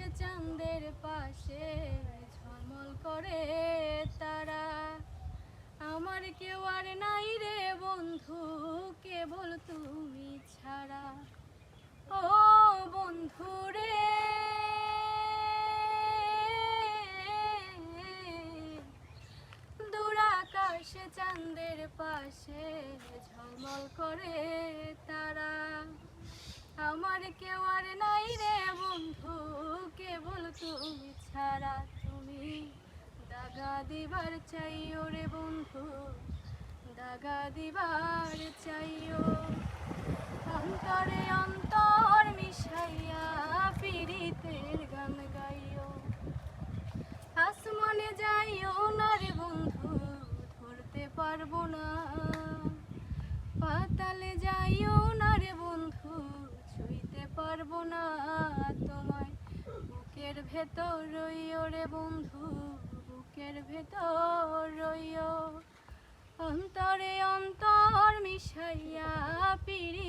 আকাশে চাঁদের পাশে ঝলমল করে তারা। আমার কেউ আর নাই রে বন্ধু, কেবল তুমি ছাড়া। ও বন্ধু রে, দূর আকাশে চাঁদের পাশে ঝলমল করে তারা। আমার কেউ আর নাই রে বন্ধু, কেবল তুমি ছাড়া। তুমি দাগা দিবার চাইও রে বন্ধু, দাগা দিবার চাইও। অন্তরে অন্তর মিশাইয়া পীড়িতের গান গাইও। আসমানে যাইও না রে বন্ধু, ধরতে পারবো না। পাতালে যাইও না রে বন্ধু, ছুঁইতে পারবো না তোমায়। বুকের ভেতর রইও রে বন্ধু, বুকের ভেতর রইও। অন্তরে অন্তর মিশাইয়া পিড়ি